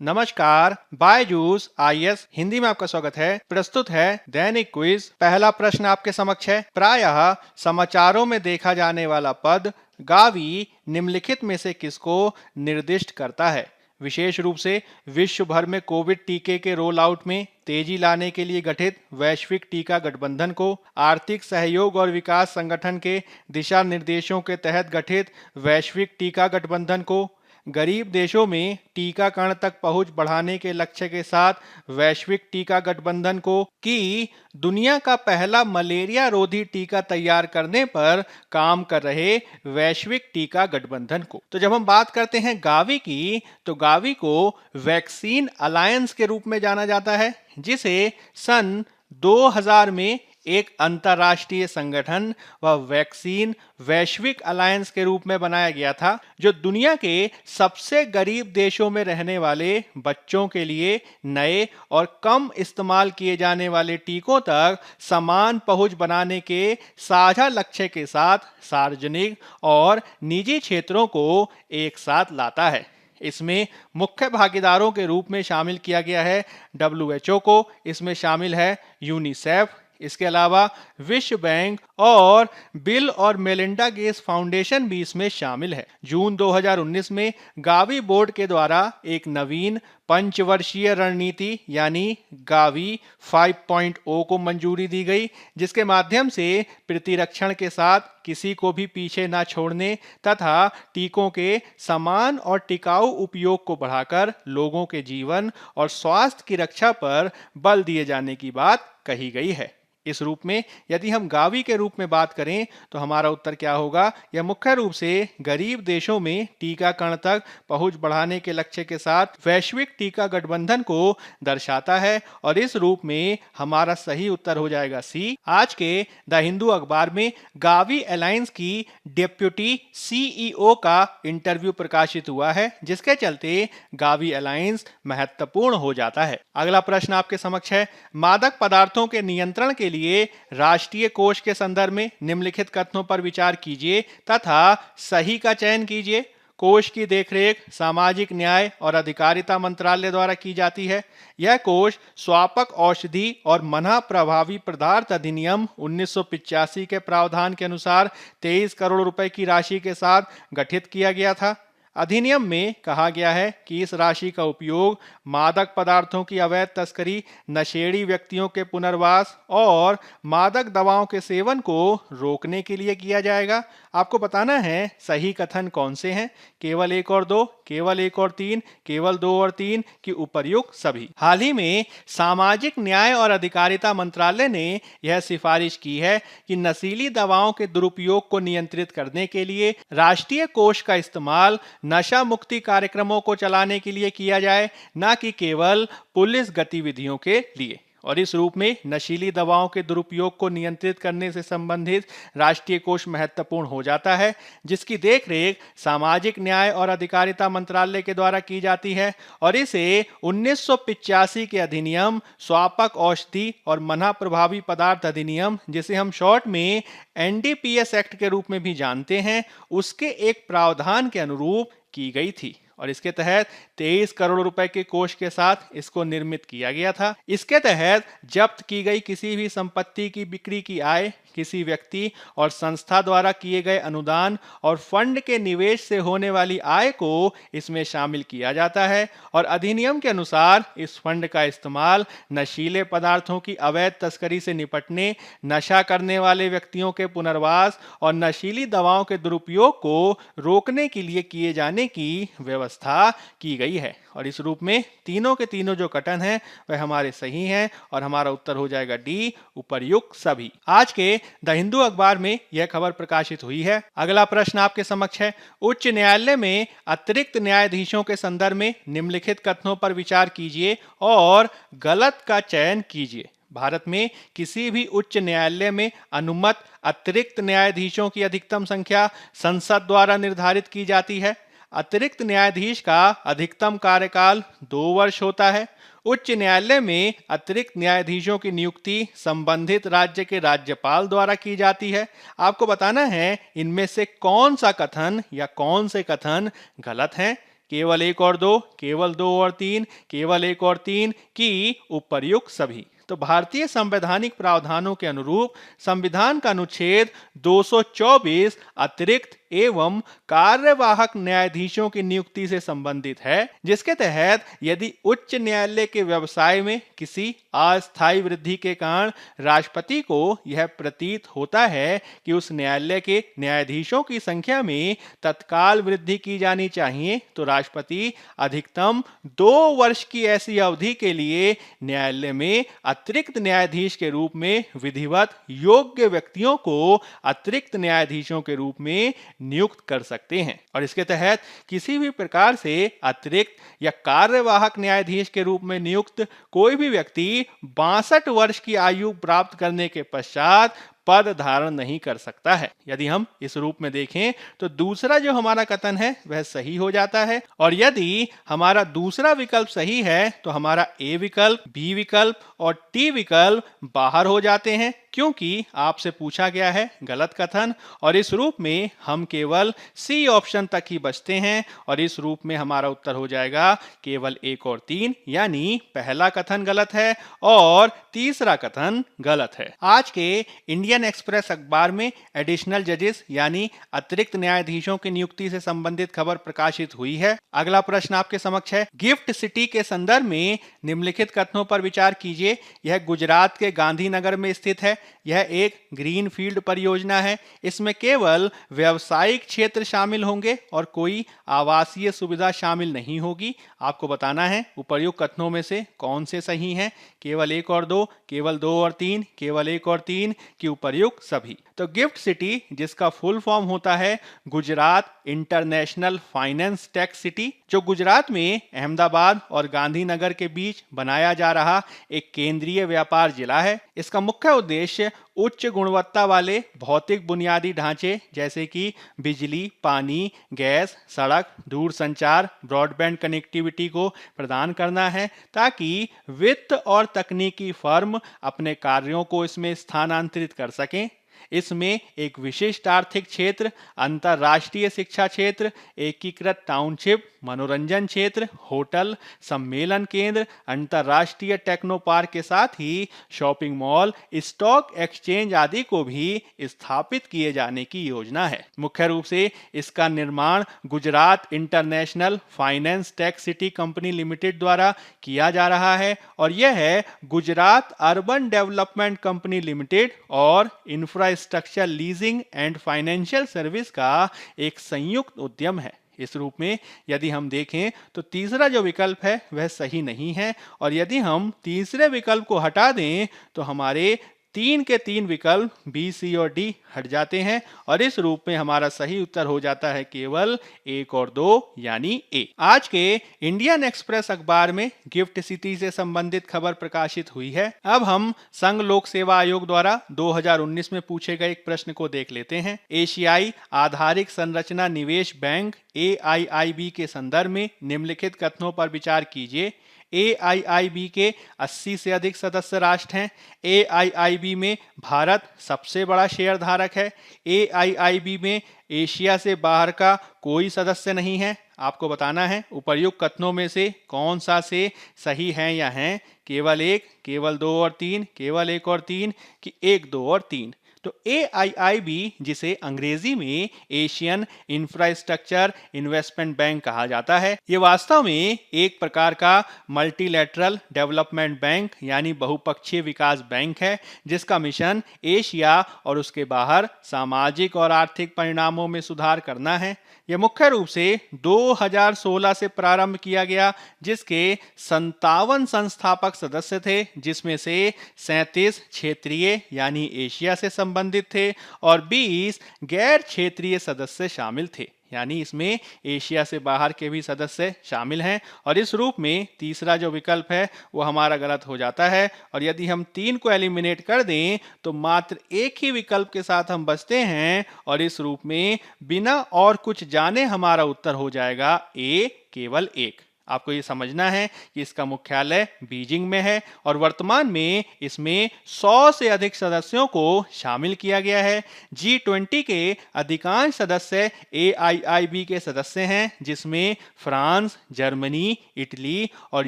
नमस्कार, बायजूस आईएएस हिंदी में आपका स्वागत है। प्रस्तुत है दैनिक क्विज। पहला प्रश्न आपके समक्ष है। प्रायः समाचारों में देखा जाने वाला पद गावी निम्नलिखित में से किसको निर्दिष्ट करता है? विशेष रूप से विश्व भर में कोविड टीके के रोल आउट में तेजी लाने के लिए गठित वैश्विक टीका गठबंधन को, आर्थिक सहयोग और विकास संगठन के दिशा निर्देशों के तहत गठित वैश्विक टीका गठबंधन को, गरीब देशों में टीकाकरण तक पहुंच बढ़ाने के लक्ष्य के साथ वैश्विक टीका गठबंधन को, कि दुनिया का पहला मलेरिया रोधी टीका तैयार करने पर काम कर रहे वैश्विक टीका गठबंधन को। तो जब हम बात करते हैं गावी की, तो गावी को वैक्सीन अलायंस के रूप में जाना जाता है, जिसे सन 2000 में एक अंतरराष्ट्रीय संगठन व वैक्सीन वैश्विक अलायंस के रूप में बनाया गया था, जो दुनिया के सबसे गरीब देशों में रहने वाले बच्चों के लिए नए और कम इस्तेमाल किए जाने वाले टीकों तक समान पहुंच बनाने के साझा लक्ष्य के साथ सार्वजनिक और निजी क्षेत्रों को एक साथ लाता है। इसमें मुख्य भागीदारों के रूप में शामिल किया गया है WHO को, इसमें शामिल है यूनिसेफ, इसके अलावा विश्व बैंक और बिल और मेलिंडा गेट्स फाउंडेशन भी इसमें शामिल है। जून 2019 में गावी बोर्ड के द्वारा एक नवीन पंचवर्षीय रणनीति यानी गावी 5.0 को मंजूरी दी गई, जिसके माध्यम से प्रतिरक्षण के साथ किसी को भी पीछे न छोड़ने तथा टीकों के समान और टिकाऊ उपयोग को बढ़ाकर लोगों के जीवन और स्वास्थ्य की रक्षा पर बल दिए जाने की बात कही गई है। इस रूप में यदि हम गावी के रूप में बात करें तो हमारा उत्तर क्या होगा? यह मुख्य रूप से गरीब देशों में टीकाकरण तक पहुंच बढ़ाने के लक्ष्य के साथ वैश्विक टीका गठबंधन को दर्शाता है, और इस रूप में हमारा सही उत्तर हो जाएगा सी। आज के द हिंदू अखबार में गावी अलायंस की डेप्यूटी CEO का इंटरव्यू प्रकाशित हुआ है, जिसके चलते गावी अलायंस महत्वपूर्ण हो जाता है। अगला प्रश्न आपके समक्ष है। मादक पदार्थों के नियंत्रण के लिए राष्ट्रीय कोष के संदर्भ में निम्नलिखित कथनों पर विचार कीजिए तथा सही का चयन कीजिए। कोष की देखरेख सामाजिक न्याय और अधिकारिता मंत्रालय द्वारा की जाती है। यह कोष स्वापक औषधि और मना प्रभावी पदार्थ अधिनियम 1985 के प्रावधान के अनुसार 23 करोड़ रुपए की राशि के साथ गठित किया गया था। अधिनियम में कहा गया है कि इस राशि का उपयोग मादक पदार्थों की अवैध तस्करी, नशेड़ी व्यक्तियों के पुनर्वास और मादक दवाओं के सेवन को रोकने के लिए किया जाएगा। आपको बताना है सही कथन कौन से हैं। केवल 1 और 2, केवल 1 और 3, केवल 2 और 3 की उपर्युक्त सभी। हाल ही में सामाजिक न्याय और अधिकारिता मंत्रालय ने यह सिफारिश की है कि नशीली दवाओं के दुरुपयोग को नियंत्रित करने के लिए राष्ट्रीय कोष का इस्तेमाल नशा मुक्ति कार्यक्रमों को चलाने के लिए किया जाए, न कि केवल पुलिस गतिविधियों के लिए। और इस रूप में नशीली दवाओं के दुरुपयोग को नियंत्रित करने से संबंधित राष्ट्रीय कोष महत्वपूर्ण हो जाता है, जिसकी देखरेख सामाजिक न्याय और अधिकारिता मंत्रालय के द्वारा की जाती है, और इसे 1985 के अधिनियम स्वापक औषधि और मना प्रभावी पदार्थ अधिनियम, जिसे हम शॉर्ट में NDPS एक्ट के रूप में भी जानते हैं, उसके एक प्रावधान के अनुरूप की गई थी, और इसके तहत 23 करोड़ रुपए के कोष के साथ इसको निर्मित किया गया था। इसके तहत जब्त की गई किसी भी संपत्ति की बिक्री की आय, किसी व्यक्ति और संस्था द्वारा किए गए अनुदान और फंड के निवेश से होने वाली आय को इसमें शामिल किया जाता है, और अधिनियम के अनुसार इस फंड का इस्तेमाल नशीले पदार्थों की अवैध तस्करी से निपटने, नशा करने वाले व्यक्तियों के पुनर्वास और नशीली दवाओं के दुरुपयोग को रोकने के लिए किए जाने की व्यवस्था की गई है। और इस रूप में तीनों के तीनों जो कथन हैं वह हमारे सही हैं, और हमारा उत्तर हो जाएगा डी, उपर्युक्त सभी। आज के द हिंदू अखबार में यह खबर प्रकाशित हुई है। अगला प्रश्न आपके समक्ष है। उच्च न्यायालय में अतिरिक्त न्यायाधीशों के संदर्भ में निम्नलिखित कथनों पर विचार कीजिए और गलत का चयन कीजिए। भारत में किसी भी उच्च न्यायालय में अनुमत अतिरिक्त न्यायाधीशों की अधिकतम संख्या संसद द्वारा निर्धारित की जाती है। अतिरिक्त न्यायाधीश का अधिकतम कार्यकाल 2 वर्ष होता है। उच्च न्यायालय में अतिरिक्त न्यायाधीशों की नियुक्ति संबंधित राज्य के राज्यपाल द्वारा की जाती है। आपको बताना है इनमें से कौन सा कथन या कौन से कथन गलत हैं। केवल एक और दो, केवल दो और तीन, केवल एक और तीन कि उपर्युक्त सभी। तो भारतीय संवैधानिक प्रावधानों के अनुरूप संविधान का अनुच्छेद 224 अतिरिक्त एवं कार्यवाहक न्यायाधीशों की नियुक्ति से संबंधित है, जिसके तहत यदि उच्च न्यायालय के व्यवसाय में किसी अस्थायी वृद्धि के कारण राष्ट्रपति को यह प्रतीत होता है कि उस न्यायालय के न्यायाधीशों की संख्या में तत्काल वृद्धि की जानी चाहिए, तो राष्ट्रपति अधिकतम 2 वर्ष की ऐसी अवधि के लिए न्यायालय में अतिरिक्त न्यायाधीश के रूप में विधिवत योग्य व्यक्तियों को अतिरिक्त न्यायाधीशों के रूप में नियुक्त कर सकते हैं। और इसके तहत किसी भी प्रकार से अतिरिक्त या कार्यवाहक न्यायाधीश के रूप में नियुक्त कोई भी व्यक्ति 62 वर्ष की आयु प्राप्त करने के पश्चात पद धारण नहीं कर सकता है। यदि हम इस रूप में देखें तो दूसरा जो हमारा कथन है वह सही हो जाता है, और यदि हमारा दूसरा विकल्प सही है तो हमारा ए विकल्प, बी विकल्प और टी विकल्प बाहर हो जाते हैं, क्योंकि आपसे पूछा गया है गलत कथन, और इस रूप में हम केवल सी ऑप्शन तक ही बचते हैं, और इस रूप में हमारा उत्तर हो जाएगा केवल एक और तीन, यानी पहला कथन गलत है और तीसरा कथन गलत है। आज के इंडियन एक्सप्रेस अखबार में एडिशनल जजेस यानी अतिरिक्त न्यायाधीशों की नियुक्ति से संबंधित खबर प्रकाशित हुई है। अगला प्रश्न आपके समक्ष है, गिफ्ट सिटी के संदर्भ में निम्नलिखित कथनों पर विचार कीजिए। यह गुजरात के गांधीनगर में स्थित है। यह एक ग्रीन फील्ड परियोजना है। इसमें केवल व्यावसायिक क्षेत्र शामिल होंगे और कोई आवासीय सुविधा शामिल नहीं होगी। आपको बताना है उपर्युक्त कथनों में से कौन से सही हैं। केवल एक और दो, केवल दो और तीन, केवल एक और तीन कि उपर्युक्त सभी। तो गिफ्ट सिटी, जिसका फुल फॉर्म होता है Gujarat International Finance Tec city, जो गुजरात में अहमदाबाद और गांधीनगर के बीच बनाया जा रहा एक केंद्रीय व्यापार जिला है। इसका मुख्य उद्देश्य उच्च गुणवत्ता वाले भौतिक बुनियादी ढांचे जैसे कि बिजली, पानी, गैस, सड़क, दूरसंचार, ब्रॉडबैंड कनेक्टिविटी को प्रदान करना है, ताकि वित्त और तकनीकी फर्म अपने कार्यों को इसमें स्थानांतरित कर सकें। इसमें एक विशिष्ट आर्थिक क्षेत्र, अंतर्राष्ट्रीय शिक्षा क्षेत्र, एकीकृत टाउनशिप, मनोरंजन क्षेत्र, होटल, सम्मेलन केंद्र, अंतर्राष्ट्रीय टेक्नो पार्क के साथ ही शॉपिंग मॉल, स्टॉक एक्सचेंज आदि को भी स्थापित किए जाने की योजना है। मुख्य रूप से इसका निर्माण Gujarat International Finance Tec City Company Limited द्वारा किया जा रहा है, और यह है Gujarat Urban Development Company Limited और Infrastructure Leasing and Financial Service का एक संयुक्त उद्यम है। इस रूप में यदि हम देखें तो तीसरा जो विकल्प है वह सही नहीं है, और यदि हम तीसरे विकल्प को हटा दें तो हमारे तीन के तीन विकल्प बी, सी और डी हट जाते हैं, और इस रूप में हमारा सही उत्तर हो जाता है केवल एक और दो यानी ए। आज के इंडियन एक्सप्रेस अखबार में गिफ्ट सिटी से संबंधित खबर प्रकाशित हुई है। अब हम संघ लोक सेवा आयोग द्वारा 2019 में पूछे गए एक प्रश्न को देख लेते हैं। एशियाई आधारिक संरचना निवेश बैंक AIIB के संदर्भ में निम्नलिखित कथनों पर विचार कीजिए। AIIB के 80 से अधिक सदस्य राष्ट्र हैं। AIIB में भारत सबसे बड़ा शेयरधारक है। AIIB में एशिया से बाहर का कोई सदस्य नहीं है। आपको बताना है उपर्युक्त कथनों में से कौन सा से सही है या हैं। केवल एक, केवल दो और तीन, केवल एक और तीन कि एक, दो और तीन। तो AIIB, जिसे अंग्रेजी में एशियन इंफ्रास्ट्रक्चर इन्वेस्टमेंट बैंक कहा जाता है, ये वास्तव में एक प्रकार का मल्टीलैटरल डेवलपमेंट बैंक यानी बहुपक्षीय विकास बैंक है, जिसका मिशन एशिया और उसके बाहर सामाजिक और आर्थिक परिणामों में सुधार करना है। यह मुख्य रूप से 2016 से प्रारंभ किया गया, जिसके 57 संस्थापक सदस्य थे, जिसमें से 37 क्षेत्रीय यानी एशिया से संबंधित थे और 20 गैर क्षेत्रीय सदस्य शामिल थे, यानी इसमें एशिया से बाहर के भी सदस्य शामिल हैं। और इस रूप में तीसरा जो विकल्प है वो हमारा गलत हो जाता है, और यदि हम तीन को एलिमिनेट कर दें तो मात्र एक ही विकल्प के साथ हम बचते हैं, और इस रूप में बिना और कुछ जाने हमारा उत्तर हो जाएगा ए, केवल एक। आपको ये समझना है कि इसका मुख्यालय बीजिंग में है और वर्तमान में इसमें 100 से अधिक सदस्यों को शामिल किया गया है। G20 के अधिकांश सदस्य AIIB के सदस्य हैं, जिसमें फ्रांस, जर्मनी, इटली और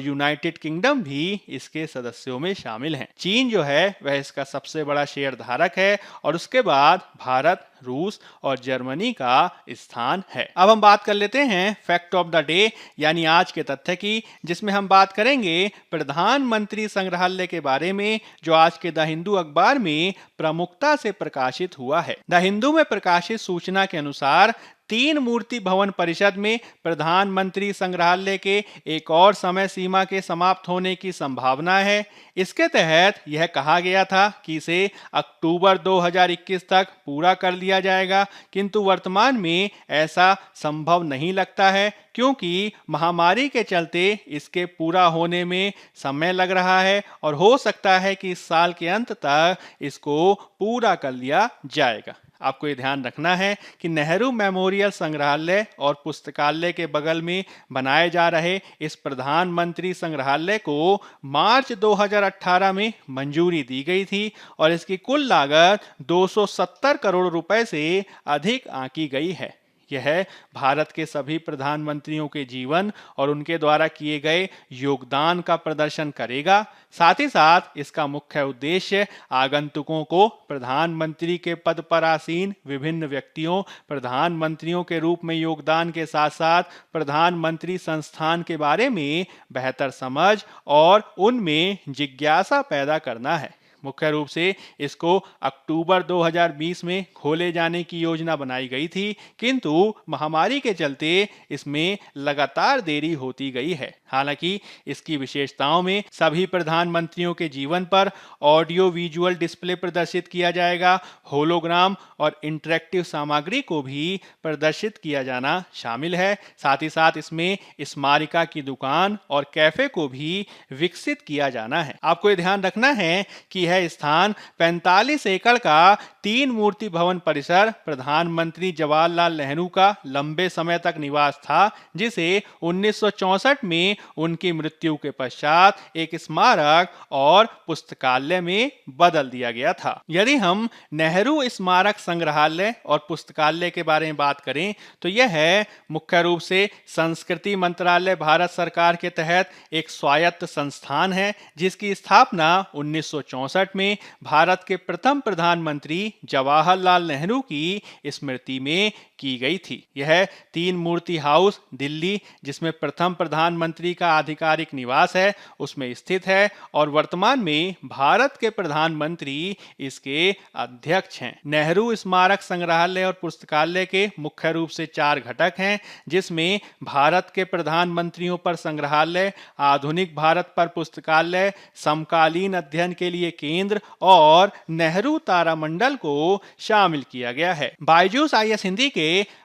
यूनाइटेड किंगडम भी इसके सदस्यों में शामिल हैं। चीन जो है वह इसका सबसे बड़ा शेयर धारक है और उसके बाद भारत, रूस और जर्मनी का स्थान है। अब हम बात कर लेते हैं फैक्ट ऑफ द डे यानी आज के तथ्य की, जिसमें हम बात करेंगे प्रधानमंत्री संग्रहालय के बारे में, जो आज के द हिंदू अखबार में प्रमुखता से प्रकाशित हुआ है। द हिंदू में प्रकाशित सूचना के अनुसार 3 मूर्ति भवन परिषद में प्रधानमंत्री संग्रहालय के एक और समय सीमा के समाप्त होने की संभावना है। इसके तहत यह कहा गया था कि इसे अक्टूबर 2021 तक पूरा कर लिया जाएगा, किंतु वर्तमान में ऐसा संभव नहीं लगता है, क्योंकि महामारी के चलते इसके पूरा होने में समय लग रहा है और हो सकता है कि इस साल के अंत तक इसको पूरा कर लिया जाएगा। आपको ये ध्यान रखना है कि नेहरू मेमोरियल संग्रहालय और पुस्तकालय के बगल में बनाए जा रहे इस प्रधानमंत्री संग्रहालय को मार्च 2018 में मंजूरी दी गई थी और इसकी कुल लागत 270 करोड़ रुपए से अधिक आंकी गई है। यह भारत के सभी प्रधानमंत्रियों के जीवन और उनके द्वारा किए गए योगदान का प्रदर्शन करेगा। साथ ही साथ इसका मुख्य उद्देश्य आगंतुकों को प्रधानमंत्री के पद पर आसीन विभिन्न व्यक्तियों, प्रधानमंत्रियों के रूप में योगदान के साथ साथ प्रधानमंत्री संस्थान के बारे में बेहतर समझ और उनमें जिज्ञासा पैदा करना है। मुख्य रूप से इसको अक्टूबर 2020 में खोले जाने की योजना बनाई गई थी, किंतु महामारी के चलते इसमें लगातार देरी होती गई है। हालांकि इसकी विशेषताओं में सभी प्रधानमंत्रियों के जीवन पर ऑडियो विजुअल डिस्प्ले प्रदर्शित किया जाएगा, होलोग्राम और इंटरेक्टिव सामग्री को भी प्रदर्शित किया जाना शामिल है। साथ ही साथ इसमें स्मारिका की दुकान और कैफे को भी विकसित किया जाना है। आपको ये ध्यान रखना है कि यह स्थान 45 एकड़ का 3 मूर्ति भवन परिसर प्रधानमंत्री जवाहरलाल नेहरू का लंबे समय तक निवास था, जिसे 1964 में उनकी मृत्यु के पश्चात एक स्मारक और पुस्तकालय में बदल दिया गया था। यदि हम नेहरू स्मारक संग्रहालय और पुस्तकालय के बारे में बात करें तो यह मुख्य रूप से संस्कृति मंत्रालय भारत सरकार के तहत एक स्वायत्त संस्थान है, जिसकी स्थापना 1964 में भारत के प्रथम प्रधानमंत्री जवाहरलाल नेहरू की स्मृति में की गई थी। यह 3 मूर्ति हाउस दिल्ली, जिसमें प्रथम प्रधानमंत्री का आधिकारिक निवास है, उसमें स्थित है और वर्तमान में भारत के प्रधानमंत्री इसके अध्यक्ष हैं। नेहरू स्मारक संग्रहालय और पुस्तकालय के मुख्य रूप से 4 घटक हैं, जिसमें भारत के प्रधानमंत्रियों पर संग्रहालय, आधुनिक भारत पर पुस्तकालय, समकालीन अध्ययन के लिए केंद्र और नेहरू तारामंडल को शामिल किया गया है। बायजूस IAS हिंदी के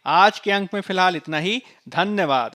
आज के अंक में फिलहाल इतना ही। धन्यवाद।